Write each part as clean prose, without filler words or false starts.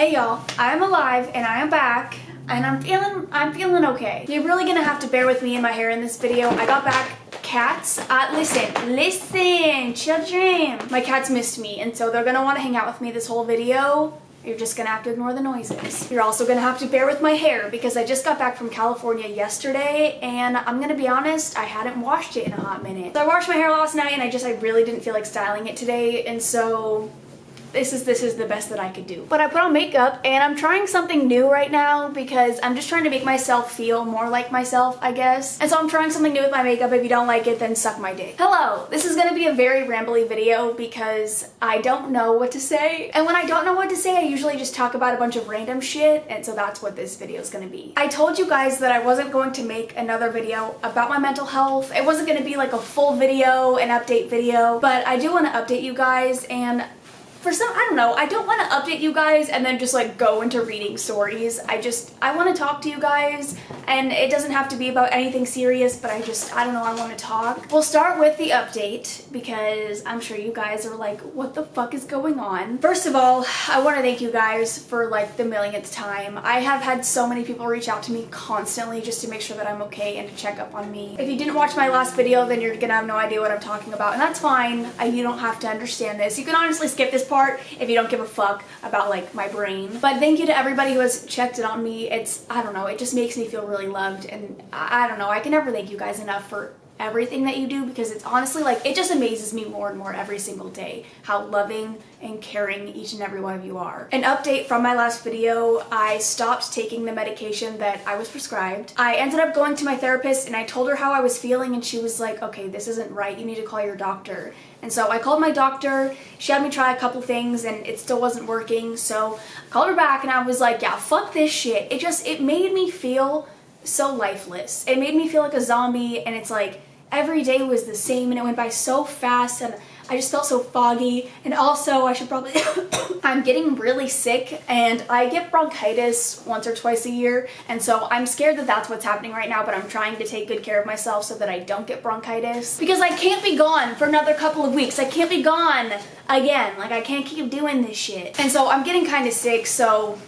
Hey y'all, I'm alive and I am back and I'm feeling okay. You're really gonna have to bear with me and my hair in this video. I got back cats. Listen, children. My cats missed me and so they're gonna want to hang out with me this whole video. You're just gonna have to ignore the noises. You're also gonna have to bear with my hair because I just got back from California yesterday and I'm gonna be honest, I hadn't washed it in a hot minute. So I washed my hair last night and I really didn't feel like styling it today, and so this is the best that I could do. But I put on makeup and I'm trying something new right now because I'm just trying to make myself feel more like myself, I guess. And so I'm trying something new with my makeup. If you don't like it, then suck my dick. Hello, this is gonna be a very rambly video because I don't know what to say. And when I don't know what to say, I usually just talk about a bunch of random shit, and so that's what this video is gonna be. I told you guys that I wasn't going to make another video about my mental health. It wasn't gonna be like a full video, an update video, but I do want to update you guys, and I don't know, I don't want to update you guys and then just like go into reading stories. I want to talk to you guys, and it doesn't have to be about anything serious, but I don't know, I want to talk. We'll start with the update because I'm sure you guys are like, what the fuck is going on? First of all, I want to thank you guys for like the millionth time. I have had so many people reach out to me constantly just to make sure that I'm okay and to check up on me. If you didn't watch my last video, then you're gonna have no idea what I'm talking about, and that's fine. You don't have to understand this. You can honestly skip this part if you don't give a fuck about like my brain. But thank you to everybody who has checked in on me. I don't know, it just makes me feel really loved, and I don't know, I can never thank you guys enough for everything that you do, because it's honestly like, it just amazes me more and more every single day how loving and caring each and every one of you are. An update from my last video, I stopped taking the medication that I was prescribed. I ended up going to my therapist and I told her how I was feeling, and she was like, okay, this isn't right, you need to call your doctor. And so I called my doctor, she had me try a couple things and it still wasn't working, so I called her back and I was like, yeah, fuck this shit. It made me feel so lifeless. It made me feel like a zombie, and it's like every day was the same and it went by so fast and I just felt so foggy. And also I should probably I'm getting really sick and I get bronchitis once or twice a year, and so I'm scared that that's what's happening right now, but I'm trying to take good care of myself so that I don't get bronchitis, because I can't be gone for another couple of weeks. I can't be gone again. Like, I can't keep doing this shit. And so I'm getting kind of sick, so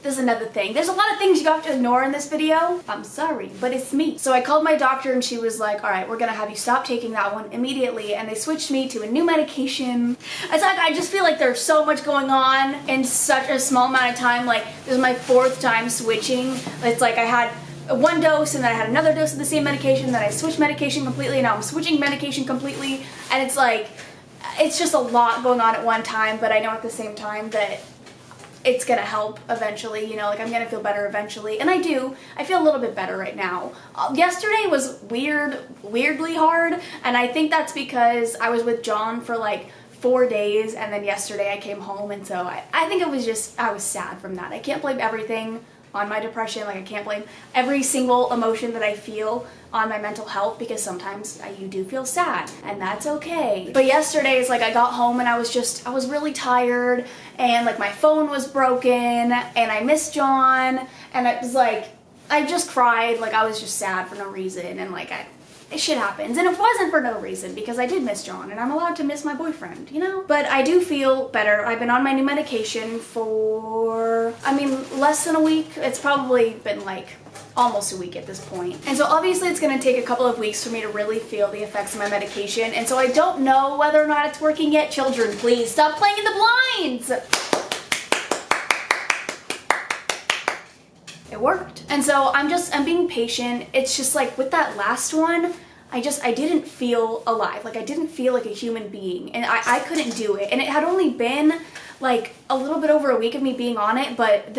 there's another thing. There's a lot of things you have to ignore in this video. I'm sorry, but it's me. So I called my doctor and she was like, all right, we're gonna have you stop taking that one immediately. And they switched me to a new medication. It's like, I just feel like there's so much going on in such a small amount of time. Like, this is my 4th time switching. It's like I had one dose and then I had another dose of the same medication, then I switched medication completely, and now I'm switching medication completely. And it's like, it's just a lot going on at one time, but I know at the same time that it's gonna help eventually, you know, like I'm gonna feel better eventually. And I do. I feel a little bit better right now. Yesterday was weirdly hard, and I think that's because I was with John for like 4 days, and then yesterday I came home, and so I think it was just, I was sad from that. I can't blame everything on my depression. Like, I can't blame every single emotion that I feel on my mental health, because sometimes you do feel sad, and that's okay. But yesterday, it's like I got home and I was really tired, and like my phone was broken, and I missed John, and it was like, I just cried. Like, I was just sad for no reason, and like shit happens. And it wasn't for no reason, because I did miss John and I'm allowed to miss my boyfriend, you know? But I do feel better. I've been on my new medication for, less than a week. It's probably been like almost a week at this point. And so obviously it's gonna take a couple of weeks for me to really feel the effects of my medication. And so I don't know whether or not it's working yet. Children, please stop playing in the blinds. It worked. And so I'm being patient. It's just like with that last one, I didn't feel alive. Like, I didn't feel like a human being, and I couldn't do it. And it had only been like a little bit over a week of me being on it, but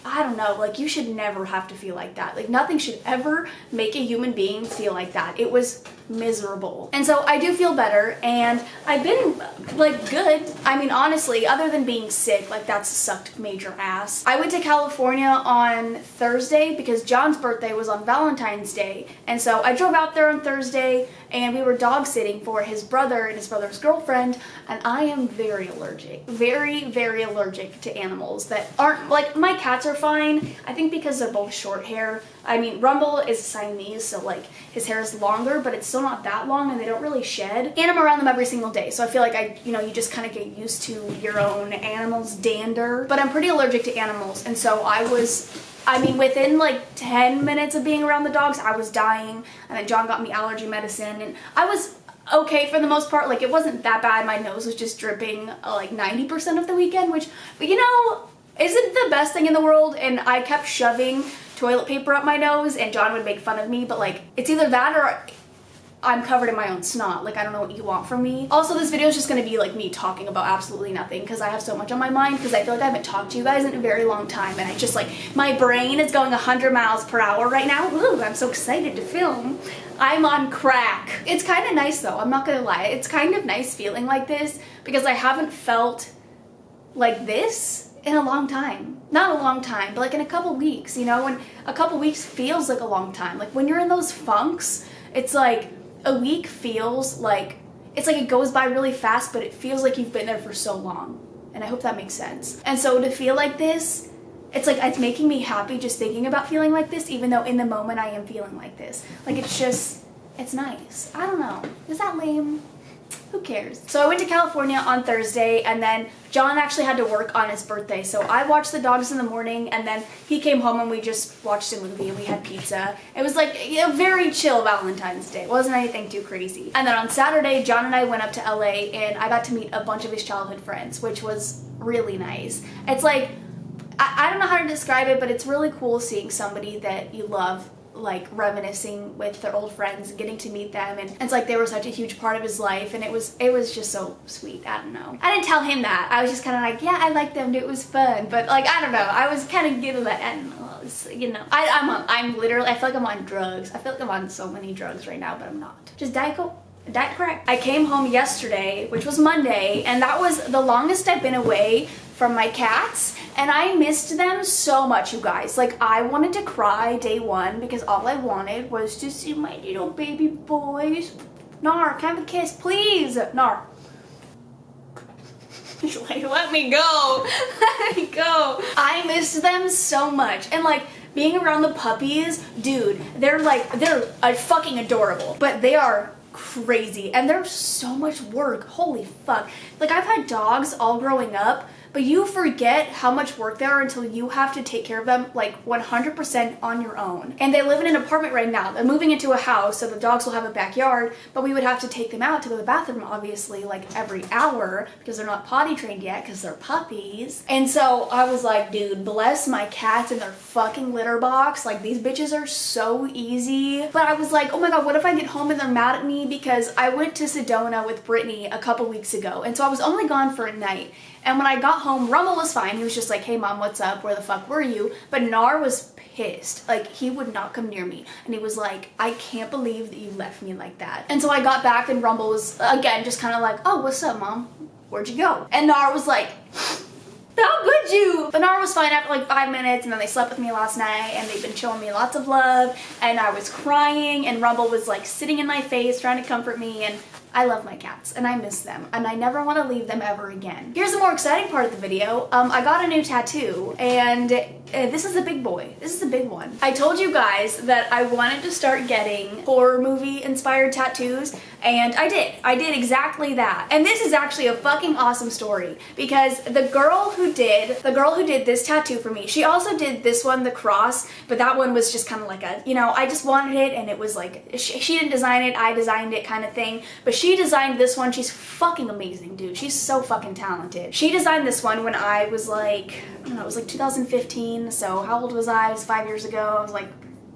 I don't know, like, you should never have to feel like that. Like, nothing should ever make a human being feel like that. It was miserable. And so I do feel better, and I've been like good. Honestly, other than being sick, like, that's sucked major ass. I went to California on Thursday because John's birthday was on Valentine's Day, and so I drove out there on Thursday and we were dog sitting for his brother and his brother's girlfriend, and I am very allergic. Very very allergic to animals that aren't, like, my cats are fine. I think because they're both short hair. I mean, Rumble is Siamese, so like his hair is longer, but it's still not that long and they don't really shed. And I'm around them every single day, so I feel like you just kind of get used to your own animal's dander. But I'm pretty allergic to animals, and so within like 10 minutes of being around the dogs, I was dying, and then John got me allergy medicine, and I was okay for the most part. Like, it wasn't that bad. My nose was just dripping like 90% of the weekend, which, isn't the best thing in the world. And I kept shoving toilet paper up my nose, and John would make fun of me, but like, it's either that or I'm covered in my own snot. Like, I don't know what you want from me. Also, this video is just gonna be like me talking about absolutely nothing because I have so much on my mind, because I feel like I haven't talked to you guys in a very long time, and I just like, my brain is going 100 miles per hour right now. Ooh, I'm so excited to film. I'm on crack. It's kind of nice though, I'm not gonna lie. It's kind of nice feeling like this because I haven't felt like this in a long time. Not a long time, but like in a couple weeks, and a couple weeks feels like a long time. Like when you're in those funks, it's like a week feels like, it's like it goes by really fast, but it feels like you've been there for so long. And I hope that makes sense. And so to feel like this, it's like, it's making me happy just thinking about feeling like this, even though in the moment I am feeling like this. Like, it's nice. I don't know. Is that lame? Who cares? So I went to California on Thursday, and then John actually had to work on his birthday. So I watched the dogs in the morning, and then he came home and we just watched a movie and we had pizza. It was like a very chill Valentine's Day. It wasn't anything too crazy. And then on Saturday, John and I went up to LA, and I got to meet a bunch of his childhood friends, which was really nice. It's like, I don't know how to describe it, but it's really cool seeing somebody that you love like reminiscing with their old friends and getting to meet them, and it's like they were such a huge part of his life, and it was just so sweet. I don't know. I didn't tell him that. I was just kind of like, yeah, I liked them, it was fun, but like, I don't know. I was kind of giving that, I don't know, I'm literally, I feel like I'm on drugs. I feel like I'm on so many drugs right now, but I'm not. Just Diet Crack. I came home yesterday, which was Monday, and that was the longest I've been away from my cats, and I missed them so much, you guys. Like, I wanted to cry day one because all I wanted was to see my little baby boys. Nar, can I have a kiss, please? Nar. Like, let me go. Let me go. I missed them so much, and like, being around the puppies, dude, they're fucking adorable, but they are crazy, and they're so much work. Holy fuck. Like, I've had dogs all growing up, but you forget how much work they are until you have to take care of them like 100% on your own. And they live in an apartment right now. They're moving into a house, so the dogs will have a backyard, but we would have to take them out to go to the bathroom, obviously, like every hour, because they're not potty trained yet because they're puppies. And so I was like, dude, bless my cats and their fucking litter box. Like, these bitches are so easy. But I was like, oh my god, what if I get home and they're mad at me? Because I went to Sedona with Brittany a couple weeks ago, and so I was only gone for a night. And when I got home, Rumble was fine. He was just like, hey mom, what's up? Where the fuck were you? But Nar was pissed. Like, he would not come near me. And he was like, I can't believe that you left me like that. And so I got back, and Rumble was, again, just kind of like, oh, what's up, mom? Where'd you go? And Nar was like, how could you? But Nar was fine after like 5 minutes, and then they slept with me last night, and they've been showing me lots of love, and I was crying, and Rumble was like sitting in my face trying to comfort me, and I love my cats, and I miss them, and I never want to leave them ever again. Here's the more exciting part of the video. I got a new tattoo, and this is a big boy. This is a big one. I told you guys that I wanted to start getting horror movie inspired tattoos, and I did. I did exactly that. And this is actually a fucking awesome story, because the girl who did this tattoo for me, she also did this one, the cross, but that one was just kind of like a, I just wanted it, and it was like, she didn't design it, I designed it kind of thing, but she designed this one. She's fucking amazing, dude. She's so fucking talented. She designed this one when I was like, I don't know, it was like 2015, so how old was I? It was 5 years ago. I was like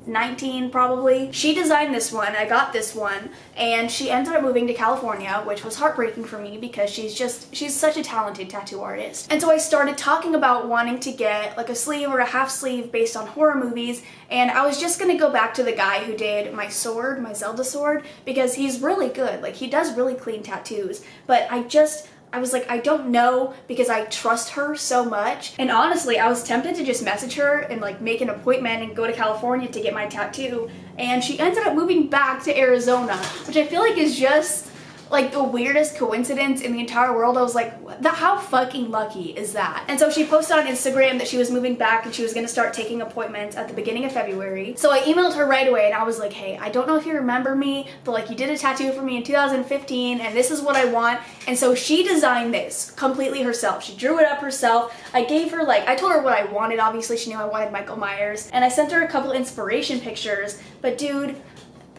19 probably. She designed this one, I got this one, and she ended up moving to California, which was heartbreaking for me because she's such a talented tattoo artist. And so I started talking about wanting to get like a sleeve or a half sleeve based on horror movies, and I was just gonna go back to the guy who did my sword, my Zelda sword, because he's really good. Like, he does really clean tattoos, but I was like, I don't know, because I trust her so much. And honestly, I was tempted to just message her and like make an appointment and go to California to get my tattoo. And she ended up moving back to Arizona, which I feel like is just like the weirdest coincidence in the entire world. I was like, how fucking lucky is that? And so she posted on Instagram that she was moving back and she was gonna start taking appointments at the beginning of February. So I emailed her right away and I was like, hey, I don't know if you remember me, but like you did a tattoo for me in 2015 and this is what I want. And so she designed this completely herself. She drew it up herself. I gave her like, I told her what I wanted. Obviously she knew I wanted Michael Myers, and I sent her a couple inspiration pictures, but dude,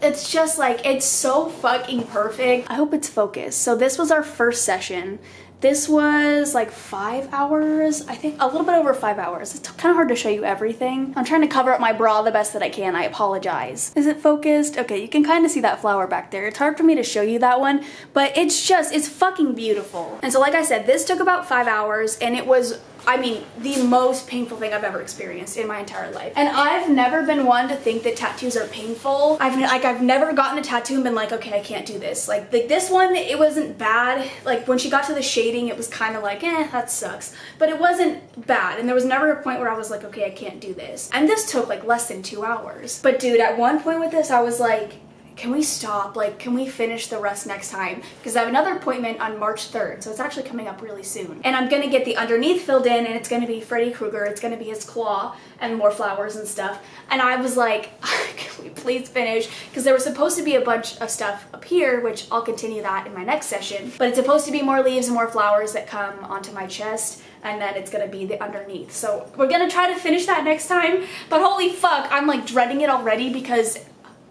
it's just like, it's so fucking perfect. I hope it's focused. So this was our first session. This was like 5 hours, I think a little bit over 5 hours. It's kind of hard to show you everything. I'm trying to cover up my bra the best that I can. I apologize. Is it focused? Okay, you can kind of see that flower back there. It's hard for me to show you that one, but it's fucking beautiful. And so like I said, this took about 5 hours and it was, I mean, the most painful thing I've ever experienced in my entire life. And I've never been one to think that tattoos are painful. I've never gotten a tattoo and been like, okay, I can't do this. Like this one, it wasn't bad. Like when she got to the shading, it was kind of like, that sucks. But it wasn't bad. And there was never a point where I was like, okay, I can't do this. And this took like less than 2 hours. But dude, at one point with this, I was like, can we stop? Like, can we finish the rest next time? Because I have another appointment on March 3rd, so it's actually coming up really soon. And I'm gonna get the underneath filled in, and it's gonna be Freddy Krueger, it's gonna be his claw, and more flowers and stuff. And I was like, can we please finish? Because there was supposed to be a bunch of stuff up here, which I'll continue that in my next session. But it's supposed to be more leaves and more flowers that come onto my chest, and then it's gonna be the underneath. So we're gonna try to finish that next time, but holy fuck, I'm like dreading it already because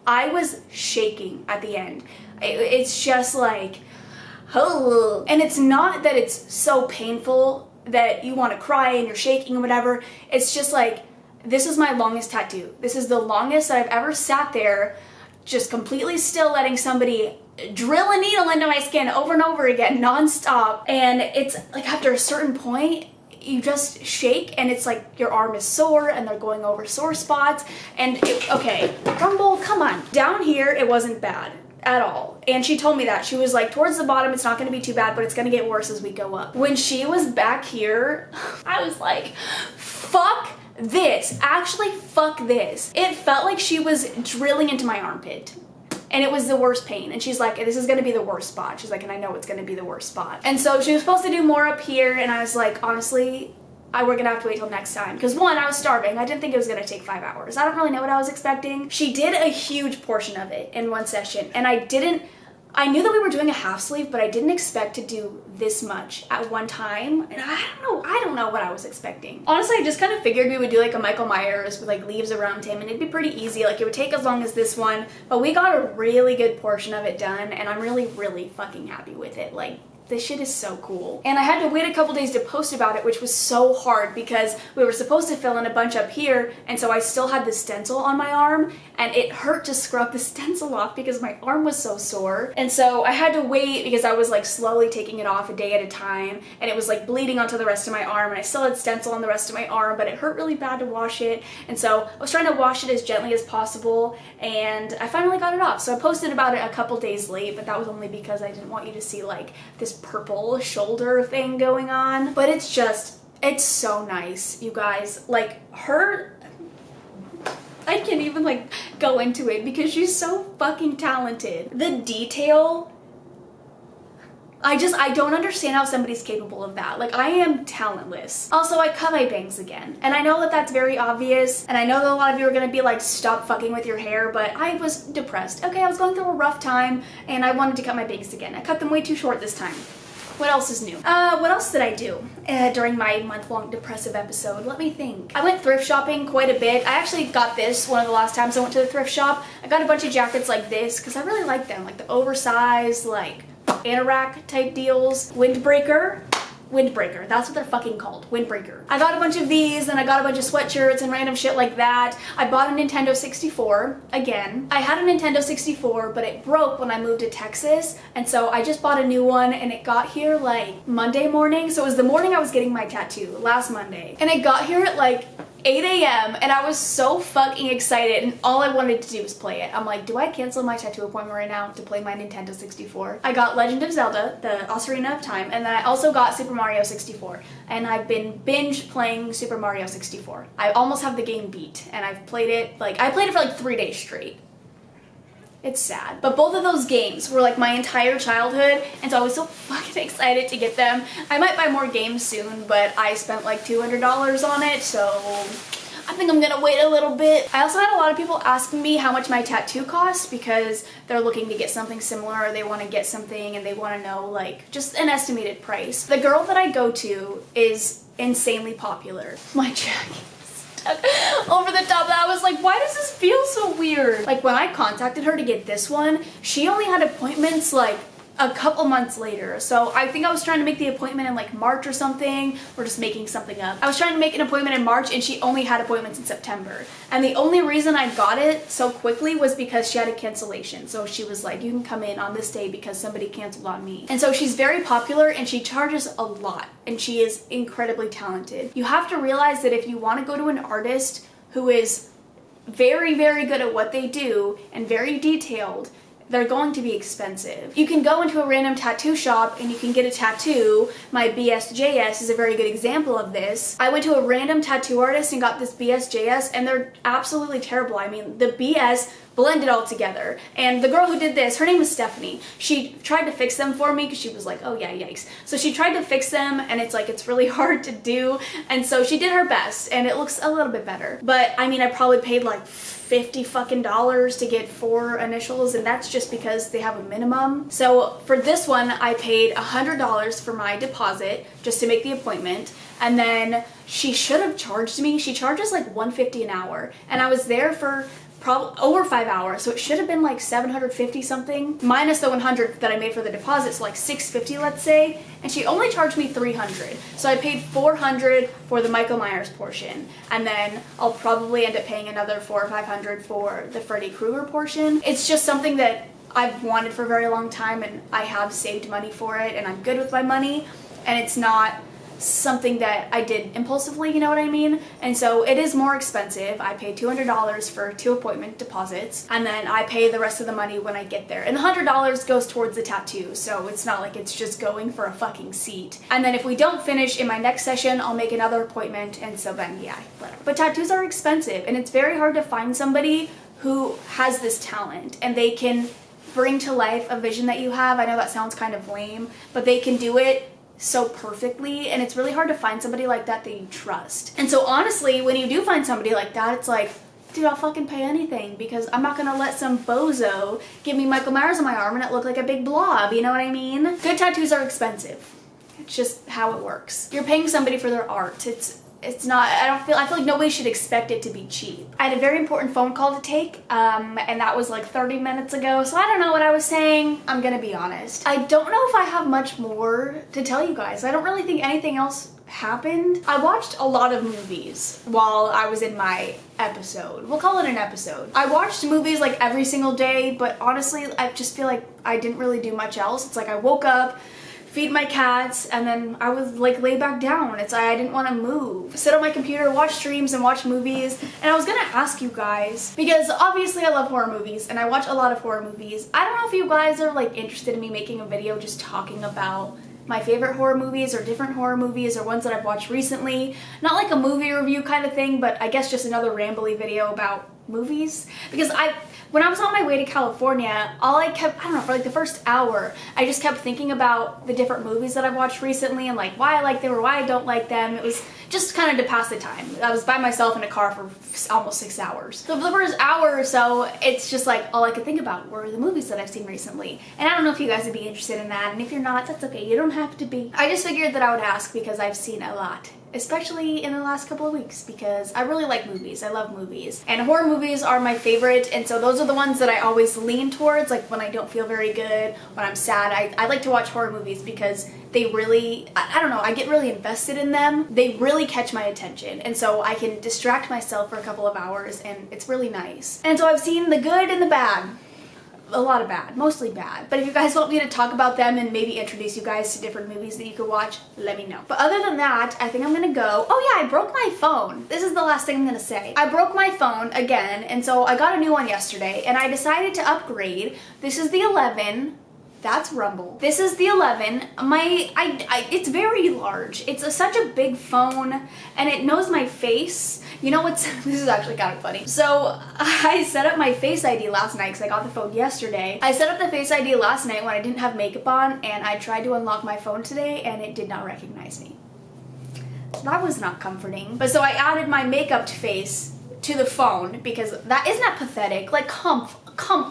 I was shaking at the end. It's just like, oh. And it's not that it's so painful that you want to cry and you're shaking or whatever. It's just like, this is my longest tattoo. This is the longest that I've ever sat there just completely still letting somebody drill a needle into my skin over and over again, nonstop. And it's like after a certain point, you just shake and it's like your arm is sore and they're going over sore spots. And okay, Rumble, come on. Down here, it wasn't bad at all. And she told me that. She was like, towards the bottom, it's not gonna be too bad, but it's gonna get worse as we go up. When she was back here, I was like, fuck this. Actually, fuck this. It felt like she was drilling into my armpit. And it was the worst pain. And she's like, this is gonna be the worst spot. She's like, and I know it's gonna be the worst spot. And so she was supposed to do more up here, and I was like, honestly, we're gonna have to wait till next time. Because one, I was starving. I didn't think it was gonna take 5 hours. I don't really know what I was expecting. She did a huge portion of it in one session, and I knew that we were doing a half sleeve, but I didn't expect to do this much at one time. And I don't know what I was expecting. Honestly, I just kind of figured we would do like a Michael Myers with like leaves around him and it'd be pretty easy. Like it would take as long as this one, but we got a really good portion of it done and I'm really, really fucking happy with it. Like, this shit is so cool. And I had to wait a couple days to post about it, which was so hard because we were supposed to fill in a bunch up here, and so I still had the stencil on my arm, and it hurt to scrub the stencil off because my arm was so sore. And so I had to wait because I was like slowly taking it off a day at a time, and it was like bleeding onto the rest of my arm, and I still had stencil on the rest of my arm, but it hurt really bad to wash it. And so I was trying to wash it as gently as possible, and I finally got it off. So I posted about it a couple days late, but that was only because I didn't want you to see like this purple shoulder thing going on. But it's so nice, you guys. Like, her, I can't even like go into it because she's so fucking talented. The detail, I don't understand how somebody's capable of that. Like, I am talentless. Also, I cut my bangs again. And I know that that's very obvious, and I know that a lot of you are gonna be like, stop fucking with your hair, but I was depressed. Okay, I was going through a rough time, and I wanted to cut my bangs again. I cut them way too short this time. What else is new? What else did I do during my month-long depressive episode? Let me think. I went thrift shopping quite a bit. I actually got this one of the last times I went to the thrift shop. I got a bunch of jackets like this because I really like them. Like the oversized, like anorak type deals. Windbreaker, that's what they're fucking called, windbreaker. I got a bunch of these, and I got a bunch of sweatshirts and random shit like that. I bought a Nintendo 64, again. I had a Nintendo 64, but it broke when I moved to Texas, and so I just bought a new one, and it got here like Monday morning, so it was the morning I was getting my tattoo, last Monday. And it got here at like 8 a.m. and I was so fucking excited, and all I wanted to do was play it. I'm like, do I cancel my tattoo appointment right now to play my Nintendo 64? I got Legend of Zelda, the Ocarina of Time, and then I also got Super Mario 64, and I've been binge playing Super Mario 64. I almost have the game beat, and I've played it, like, I played it for like 3 days straight. It's sad. But both of those games were like my entire childhood, and so I was so fucking excited to get them. I might buy more games soon, but I spent like $200 on it, so I think I'm gonna wait a little bit. I also had a lot of people asking me how much my tattoo costs because they're looking to get something similar, or they want to get something and they want to know like just an estimated price. The girl that I go to is insanely popular. My jacket over the top. I was like, why does this feel so weird? Like when I contacted her to get this one, she only had appointments like a couple months later. So I think I was trying to make the appointment in like March or something, or just making something up. I was trying to make an appointment in March and she only had appointments in September. And the only reason I got it so quickly was because she had a cancellation. So she was like, you can come in on this day because somebody canceled on me. And so she's very popular and she charges a lot, and she is incredibly talented. You have to realize that if you want to go to an artist who is very, very good at what they do and very detailed, they're going to be expensive. You can go into a random tattoo shop and you can get a tattoo. My BSJS is a very good example of this. I went to a random tattoo artist and got this BSJS, and they're absolutely terrible. I mean, the BS blended all together. And the girl who did this, her name is Stephanie. She tried to fix them for me because she was like, oh yeah, yikes. So she tried to fix them, and it's like, it's really hard to do. And so she did her best, and it looks a little bit better. But I mean, I probably paid like $50 fucking to get 4 initials, and that's just because they have a minimum. So for this one, I paid $100 for my deposit just to make the appointment, and then she should have charged me. She charges like $150 an hour, and I was there for probably over 5 hours, so it should have been like 750 something minus the 100 that I made for the deposit, so like 650, let's say, and she only charged me 300. So I paid 400 for the Michael Myers portion, and then I'll probably end up paying another 400 or 500 for the Freddy Krueger portion. It's just something that I've wanted for a very long time, and I have saved money for it, and I'm good with my money, and it's not something that I did impulsively, you know what I mean? And so it is more expensive. I paid $200 for 2 appointment deposits, and then I pay the rest of the money when I get there. And the $100 goes towards the tattoo, so it's not like it's just going for a fucking seat. And then if we don't finish in my next session, I'll make another appointment, and so then yeah, whatever. But tattoos are expensive, and it's very hard to find somebody who has this talent and they can bring to life a vision that you have. I know that sounds kind of lame, but they can do it so perfectly, and it's really hard to find somebody like that that you trust. And so honestly, when you do find somebody like that, it's like, dude, I'll fucking pay anything, because I'm not gonna let some bozo give me Michael Myers on my arm and it look like a big blob, you know what I mean? Good tattoos are expensive. It's just how it works. You're paying somebody for their art. It's not, I feel like nobody should expect it to be cheap. I had a very important phone call to take, and that was like 30 minutes ago, so I don't know what I was saying. I'm gonna be honest. I don't know if I have much more to tell you guys. I don't really think anything else happened. I watched a lot of movies while I was in my episode. We'll call it an episode. I watched movies like every single day, but honestly, I just feel like I didn't really do much else. It's like I woke up, feed my cats, and then I would like lay back down. It's like I didn't want to move. Sit on my computer, watch streams, and watch movies. And I was gonna ask you guys, because obviously I love horror movies, and I watch a lot of horror movies. I don't know if you guys are like interested in me making a video just talking about my favorite horror movies, or different horror movies, or ones that I've watched recently. Not like a movie review kind of thing, but I guess just another rambly video about movies. Because when I was on my way to California, I don't know, for like the first hour, I just kept thinking about the different movies that I've watched recently and like why I like them or why I don't like them. It was just kind of to pass the time. I was by myself in a car for almost 6 hours. So for the first hour or so, it's just like all I could think about were the movies that I've seen recently. And I don't know if you guys would be interested in that, and if you're not, that's okay. You don't have to be. I just figured that I would ask because I've seen a lot, especially in the last couple of weeks, because I really like movies. I love movies. And horror movies are my favorite, and so those are the ones that I always lean towards, like when I don't feel very good, when I'm sad. I like to watch horror movies because they really, I don't know, I get really invested in them. They really catch my attention, and so I can distract myself for a couple of hours, and it's really nice. And so I've seen the good and the bad. A lot of bad, mostly bad. But if you guys want me to talk about them and maybe introduce you guys to different movies that you could watch, let me know. But other than that, I think I'm gonna go. Oh yeah, I broke my phone. This is the last thing I'm gonna say. I broke my phone again, and so I got a new one yesterday, and I decided to upgrade. This is the 11. That's Rumble. This is the 11. It's very large. It's such a big phone and it knows my face. You know what's, this is actually kind of funny. So I set up my Face ID last night because I got the phone yesterday. I set up the Face ID last night when I didn't have makeup on, and I tried to unlock my phone today and it did not recognize me. So that was not comforting. But so I added my makeup face to the phone because isn't that pathetic? Like, come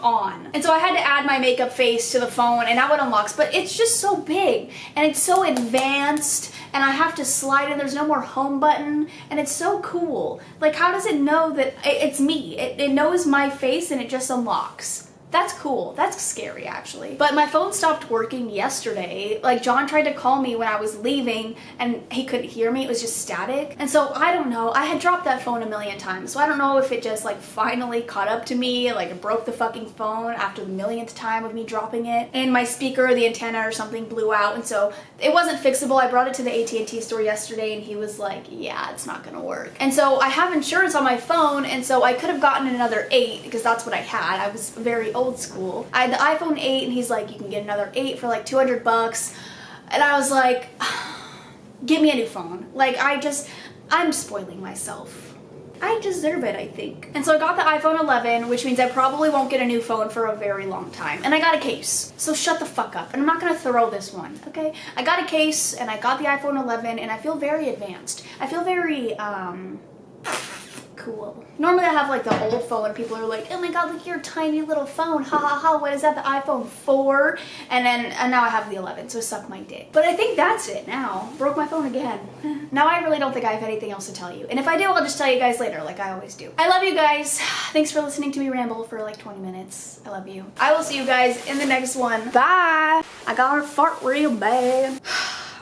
on. And so I had to add my makeup face to the phone and now it unlocks, but it's just so big and it's so advanced and I have to slide in. There's no more home button and it's so cool. Like, how does it know that it's me? It knows my face and it just unlocks. That's cool. That's scary, actually. But my phone stopped working yesterday. Like, John tried to call me when I was leaving and he couldn't hear me. It was just static. And so I don't know. I had dropped that phone a million times. So I don't know if it just like finally caught up to me. Like, it broke the fucking phone after the millionth time of me dropping it. And my speaker, the antenna or something blew out. And so it wasn't fixable. I brought it to the AT&T store yesterday and he was like, yeah, it's not gonna work. And so I have insurance on my phone. And so I could have gotten another 8 because that's what I had. I was very old school. I had the iPhone 8 and he's like, you can get another 8 for like 200 bucks. And I was like, give me a new phone. Like, I'm spoiling myself. I deserve it, I think. And so I got the iPhone 11, which means I probably won't get a new phone for a very long time. And I got a case. So shut the fuck up. And I'm not gonna throw this one, okay? I got a case and I got the iPhone 11 and I feel very advanced. I feel very, cool. Normally I have like the old phone and people are like, oh my god, look at your tiny little phone, ha ha ha, what is that, the iPhone 4? And now I have the 11, so suck my dick. But I think that's it now. Broke my phone again. Now I really don't think I have anything else to tell you. And if I do, I'll just tell you guys later, like I always do. I love you guys. Thanks for listening to me ramble for like 20 minutes. I love you. I will see you guys in the next one. Bye! I gotta fart real bad.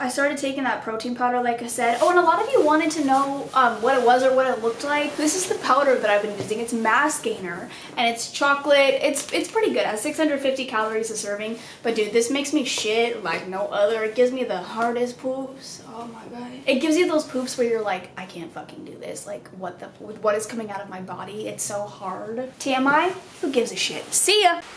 I started taking that protein powder like I said. Oh, and a lot of you wanted to know what it was or what it looked like. This is the powder that I've been using. It's Mass Gainer and it's chocolate. It's pretty good. It has 650 calories a serving. But dude, this makes me shit like no other. It gives me the hardest poops. Oh my god. It gives you those poops where you're like, I can't fucking do this. Like, what is coming out of my body? It's so hard. TMI? Who gives a shit? See ya!